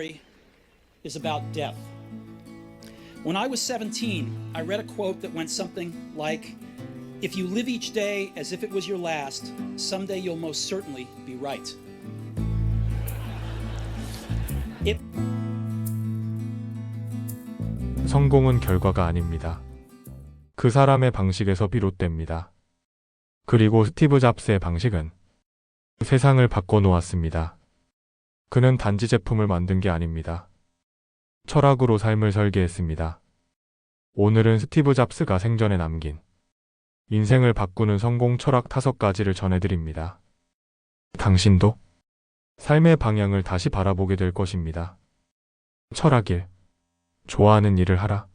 Is about death. When I was 17, I read a quote that went something like, "If you live each day as if it was your last, someday you'll most certainly be right." 성공은 결과가 아닙니다. 그 사람의 방식에서 비롯됩니다. 그리고 스티브 잡스의 방식은 세상을 바꿔놓았습니다. 그는 단지 제품을 만든 게 아닙니다. 철학으로 삶을 설계했습니다. 오늘은 스티브 잡스가 생전에 남긴 인생을 바꾸는 성공 철학 5가지를 전해드립니다. 당신도 삶의 방향을 다시 바라보게 될 것입니다. 철학 1. 좋아하는 일을 하라.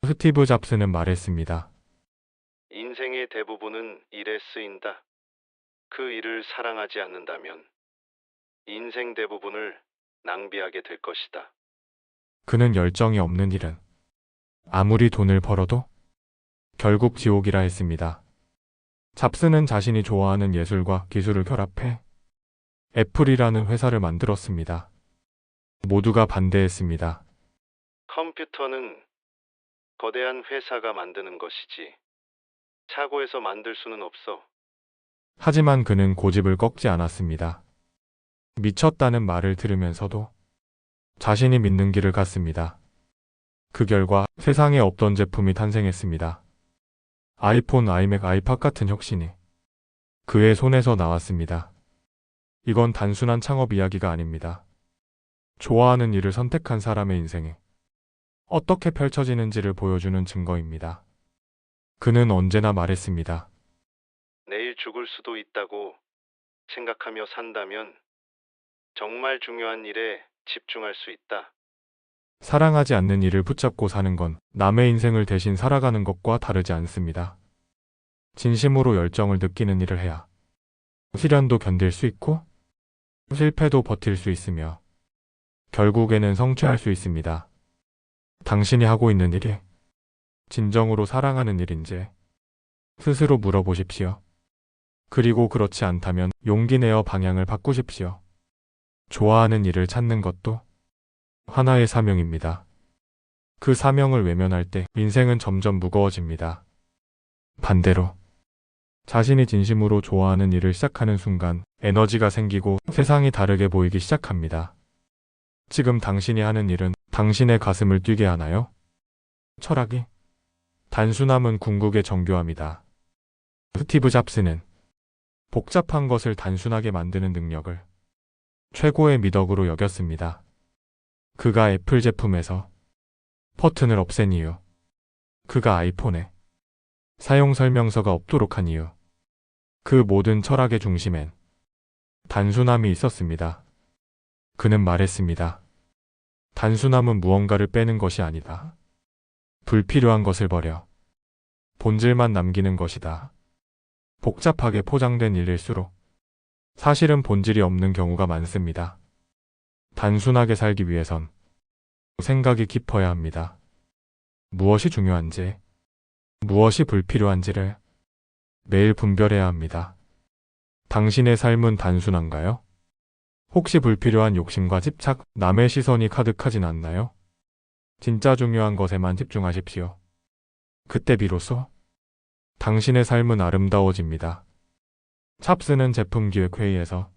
스티브 잡스는 말했습니다. 인생의 대부분은 일에 쓰인다. 그 일을 사랑하지 않는다면 인생 대부분을 낭비하게 될 것이다. 그는 열정이 없는 일은 아무리 돈을 벌어도 결국 지옥이라 했습니다. 잡스는 자신이 좋아하는 예술과 기술을 결합해 애플이라는 회사를 만들었습니다. 모두가 반대했습니다. 컴퓨터는 거대한 회사가 만드는 것이지 차고에서 만들 수는 없어. 하지만 그는 고집을 꺾지 않았습니다. 미쳤다는 말을 들으면서도 자신이 믿는 길을 갔습니다. 그 결과 세상에 없던 제품이 탄생했습니다. 아이폰, 아이맥, 아이팟 같은 혁신이 그의 손에서 나왔습니다. 이건 단순한 창업 이야기가 아닙니다. 좋아하는 일을 선택한 사람의 인생이 어떻게 펼쳐지는지를 보여주는 증거입니다. 그는 언제나 말했습니다. 내일 죽을 수도 있다고 생각하며 산다면 정말 중요한 일에 집중할 수 있다. 사랑하지 않는 일을 붙잡고 사는 건 남의 인생을 대신 살아가는 것과 다르지 않습니다. 진심으로 열정을 느끼는 일을 해야 시련도 견딜 수 있고 실패도 버틸 수 있으며 결국에는 성취할 수 있습니다. 당신이 하고 있는 일이 진정으로 사랑하는 일인지 스스로 물어보십시오. 그리고 그렇지 않다면 용기 내어 방향을 바꾸십시오. 좋아하는 일을 찾는 것도 하나의 사명입니다. 그 사명을 외면할 때 인생은 점점 무거워집니다. 반대로 자신이 진심으로 좋아하는 일을 시작하는 순간 에너지가 생기고 세상이 다르게 보이기 시작합니다. 지금 당신이 하는 일은 당신의 가슴을 뛰게 하나요? 철학이 단순함은 궁극의 정교함이다. 스티브 잡스는 복잡한 것을 단순하게 만드는 능력을 최고의 미덕으로 여겼습니다. 그가 애플 제품에서 버튼을 없앤 이유, 그가 아이폰에 사용 설명서가 없도록 한 이유, 그 모든 철학의 중심엔 단순함이 있었습니다. 그는 말했습니다. 단순함은 무언가를 빼는 것이 아니다. 불필요한 것을 버려 본질만 남기는 것이다. 복잡하게 포장된 일일수록 사실은 본질이 없는 경우가 많습니다. 단순하게 살기 위해선 생각이 깊어야 합니다. 무엇이 중요한지, 무엇이 불필요한지를 매일 분별해야 합니다. 당신의 삶은 단순한가요? 혹시 불필요한 욕심과 집착, 남의 시선이 가득하진 않나요? 진짜 중요한 것에만 집중하십시오. 그때 비로소 당신의 삶은 아름다워집니다. 잡스는 제품기획회의에서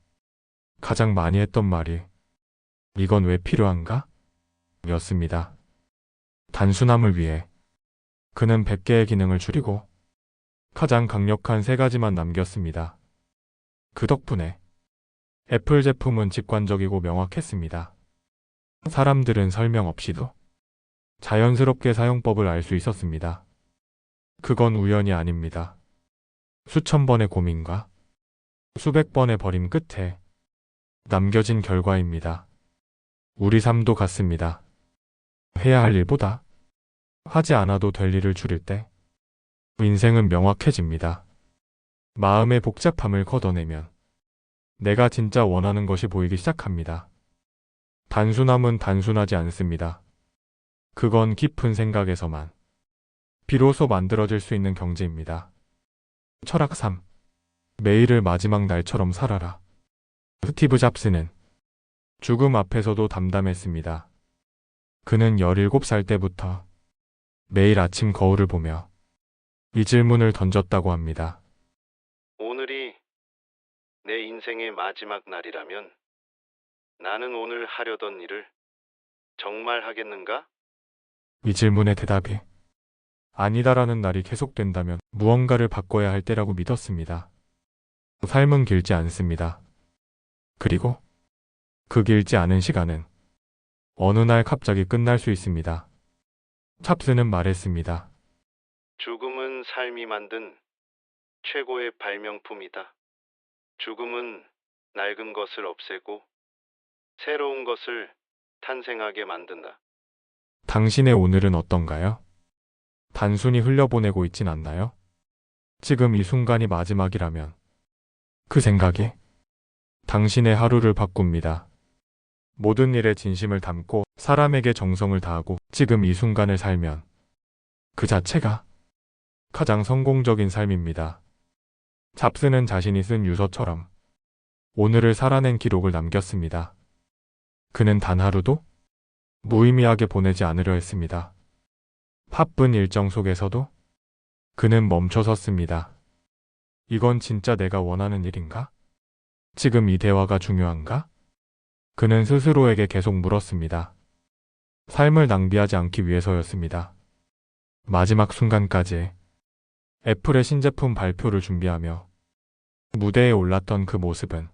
가장 많이 했던 말이 "이건 왜 필요한가?" 였습니다. 단순함을 위해 그는 100개의 기능을 줄이고 가장 강력한 3가지만 남겼습니다. 그 덕분에 애플 제품은 직관적이고 명확했습니다. 사람들은 설명 없이도 자연스럽게 사용법을 알 수 있었습니다. 그건 우연이 아닙니다. 수천 번의 고민과 수백 번의 버림 끝에 남겨진 결과입니다. 우리 삶도 같습니다. 해야 할 일보다 하지 않아도 될 일을 줄일 때 인생은 명확해집니다. 마음의 복잡함을 걷어내면 내가 진짜 원하는 것이 보이기 시작합니다. 단순함은 단순하지 않습니다. 그건 깊은 생각에서만 비로소 만들어질 수 있는 경지입니다. 철학 3. 매일을 마지막 날처럼 살아라. 스티브 잡스는 죽음 앞에서도 담담했습니다. 그는 17살 때부터 매일 아침 거울을 보며 이 질문을 던졌다고 합니다. 오늘이 내 인생의 마지막 날이라면 나는 오늘 하려던 일을 정말 하겠는가? 이 질문의 대답이 아니다라는 날이 계속된다면 무언가를 바꿔야 할 때라고 믿었습니다. 삶은 길지 않습니다. 그리고 그 길지 않은 시간은 어느 날 갑자기 끝날 수 있습니다. 찹스는 말했습니다. 죽음은 삶이 만든 최고의 발명품이다. 죽음은 낡은 것을 없애고 새로운 것을 탄생하게 만든다. 당신의 오늘은 어떤가요? 단순히 흘려보내고 있진 않나요? 지금 이 순간이 마지막이라면 그 생각이 당신의 하루를 바꿉니다. 모든 일에 진심을 담고 사람에게 정성을 다하고 지금 이 순간을 살면 그 자체가 가장 성공적인 삶입니다. 잡스는 자신이 쓴 유서처럼 오늘을 살아낸 기록을 남겼습니다. 그는 단 하루도 무의미하게 보내지 않으려 했습니다. 바쁜 일정 속에서도 그는 멈춰섰습니다. 이건 진짜 내가 원하는 일인가? 지금 이 대화가 중요한가? 그는 스스로에게 계속 물었습니다. 삶을 낭비하지 않기 위해서였습니다. 마지막 순간까지 애플의 신제품 발표를 준비하며 무대에 올랐던 그 모습은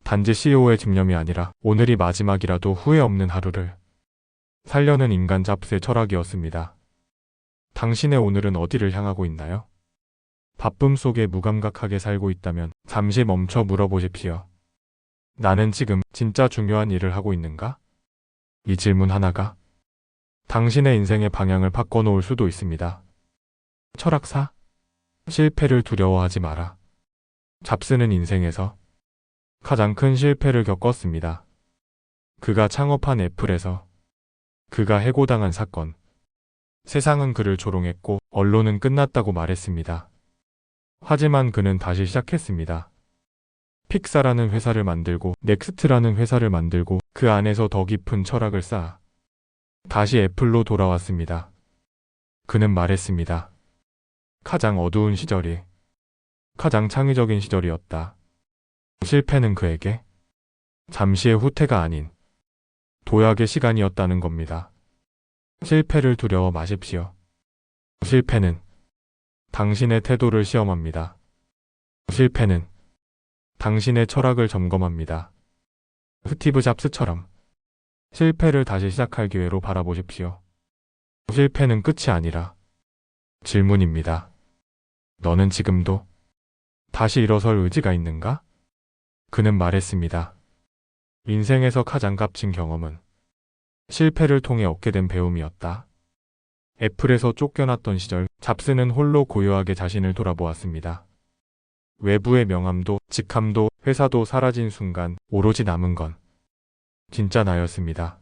단지 CEO의 집념이 아니라 오늘이 마지막이라도 후회 없는 하루를 살려는 인간 잡스의 철학이었습니다. 당신의 오늘은 어디를 향하고 있나요? 바쁨 속에 무감각하게 살고 있다면 잠시 멈춰 물어보십시오. 나는 지금 진짜 중요한 일을 하고 있는가? 이 질문 하나가 당신의 인생의 방향을 바꿔놓을 수도 있습니다. 철학사, 실패를 두려워하지 마라. 잡스는 인생에서 가장 큰 실패를 겪었습니다. 그가 창업한 애플에서 그가 해고당한 사건. 세상은 그를 조롱했고 언론은 끝났다고 말했습니다. 하지만 그는 다시 시작했습니다. 픽사라는 회사를 만들고 넥스트라는 회사를 만들고 그 안에서 더 깊은 철학을 쌓아 다시 애플로 돌아왔습니다. 그는 말했습니다. 가장 어두운 시절이 가장 창의적인 시절이었다. 실패는 그에게 잠시의 후퇴가 아닌 도약의 시간이었다는 겁니다. 실패를 두려워 마십시오. 실패는 당신의 태도를 시험합니다. 실패는 당신의 철학을 점검합니다. 스티브 잡스처럼 실패를 다시 시작할 기회로 바라보십시오. 실패는 끝이 아니라 질문입니다. 너는 지금도 다시 일어설 의지가 있는가? 그는 말했습니다. 인생에서 가장 값진 경험은 실패를 통해 얻게 된 배움이었다. 애플에서 쫓겨났던 시절 잡스는 홀로 고요하게 자신을 돌아보았습니다. 외부의 명함도 직함도 회사도 사라진 순간 오로지 남은 건 진짜 나였습니다.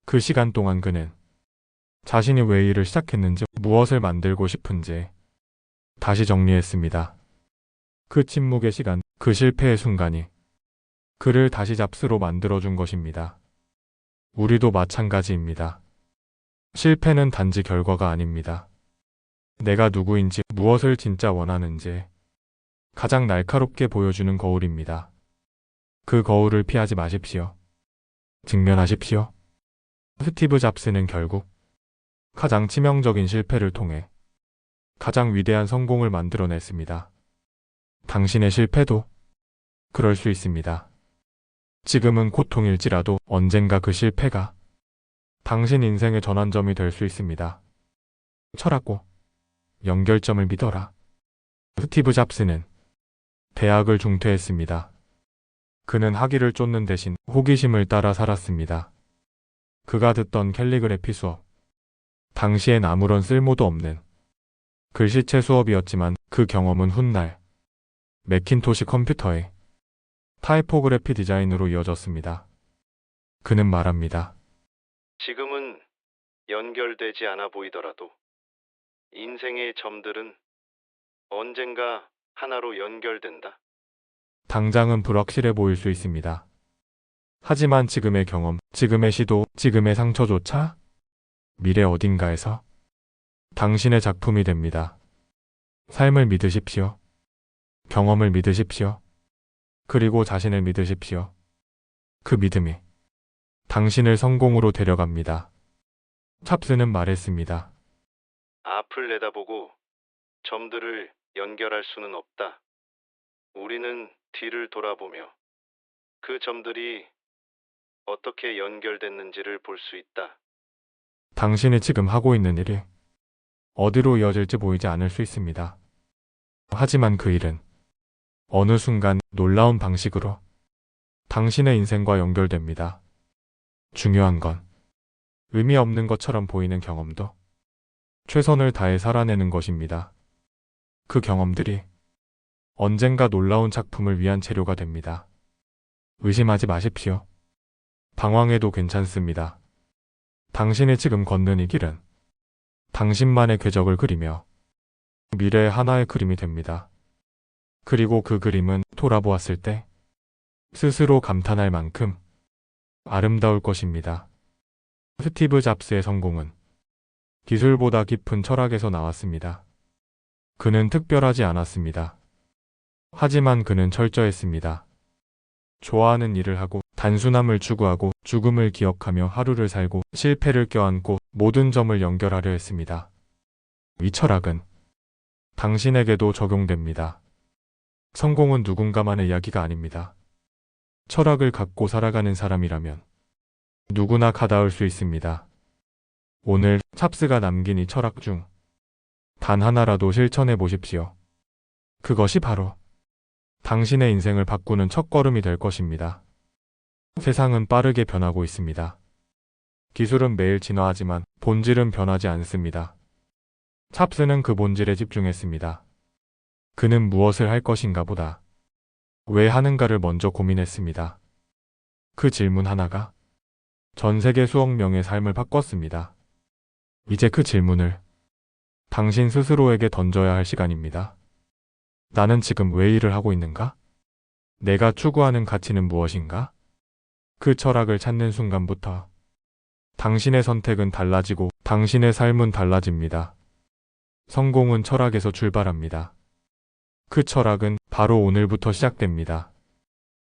그 시간 동안 그는 자신이 왜 일을 시작했는지 무엇을 만들고 싶은지 다시 정리했습니다. 그 침묵의 시간, 그 실패의 순간이 그를 다시 잡스로 만들어준 것입니다. 우리도 마찬가지입니다. 실패는 단지 결과가 아닙니다. 내가 누구인지 무엇을 진짜 원하는지 가장 날카롭게 보여주는 거울입니다. 그 거울을 피하지 마십시오. 직면하십시오. 스티브 잡스는 결국 가장 치명적인 실패를 통해 가장 위대한 성공을 만들어냈습니다. 당신의 실패도 그럴 수 있습니다. 지금은 고통일지라도 언젠가 그 실패가 당신 인생의 전환점이 될 수 있습니다. 철학고 연결점을 믿어라. 스티브 잡스는 대학을 중퇴했습니다. 그는 학위를 쫓는 대신 호기심을 따라 살았습니다. 그가 듣던 캘리그래피 수업. 당시엔 아무런 쓸모도 없는 글씨체 수업이었지만 그 경험은 훗날 매킨토시 컴퓨터의 타이포그래피 디자인으로 이어졌습니다. 그는 말합니다. 지금은 연결되지 않아 보이더라도 인생의 점들은 언젠가 하나로 연결된다. 당장은 불확실해 보일 수 있습니다. 하지만 지금의 경험, 지금의 시도, 지금의 상처조차 미래 어딘가에서 당신의 작품이 됩니다. 삶을 믿으십시오. 경험을 믿으십시오. 그리고 자신을 믿으십시오. 그 믿음이 당신을 성공으로 데려갑니다. 찹스는 말했습니다. 앞을 내다보고 점들을 연결할 수는 없다. 우리는 뒤를 돌아보며 그 점들이 어떻게 연결됐는지를 볼 수 있다. 당신이 지금 하고 있는 일이 어디로 이어질지 보이지 않을 수 있습니다. 하지만 그 일은 어느 순간 놀라운 방식으로 당신의 인생과 연결됩니다. 중요한 건 의미 없는 것처럼 보이는 경험도 최선을 다해 살아내는 것입니다. 그 경험들이 언젠가 놀라운 작품을 위한 재료가 됩니다. 의심하지 마십시오. 방황해도 괜찮습니다. 당신이 지금 걷는 이 길은 당신만의 궤적을 그리며 미래의 하나의 그림이 됩니다. 그리고 그 그림은 돌아보았을 때 스스로 감탄할 만큼 아름다울 것입니다. 스티브 잡스의 성공은 기술보다 깊은 철학에서 나왔습니다. 그는 특별하지 않았습니다. 하지만 그는 철저했습니다. 좋아하는 일을 하고 단순함을 추구하고 죽음을 기억하며 하루를 살고 실패를 껴안고 모든 점을 연결하려 했습니다. 이 철학은 당신에게도 적용됩니다. 성공은 누군가만의 이야기가 아닙니다. 철학을 갖고 살아가는 사람이라면 누구나 가닿을 수 있습니다. 오늘 찹스가 남긴 이 철학 중 단 하나라도 실천해 보십시오. 그것이 바로 당신의 인생을 바꾸는 첫걸음이 될 것입니다. 세상은 빠르게 변하고 있습니다. 기술은 매일 진화하지만 본질은 변하지 않습니다. 찹스는 그 본질에 집중했습니다. 그는 무엇을 할 것인가 보다 왜 하는가를 먼저 고민했습니다. 그 질문 하나가 전 세계 수억 명의 삶을 바꿨습니다. 이제 그 질문을 당신 스스로에게 던져야 할 시간입니다. 나는 지금 왜 일을 하고 있는가? 내가 추구하는 가치는 무엇인가? 그 철학을 찾는 순간부터 당신의 선택은 달라지고 당신의 삶은 달라집니다. 성공은 철학에서 출발합니다. 그 철학은 바로 오늘부터 시작됩니다.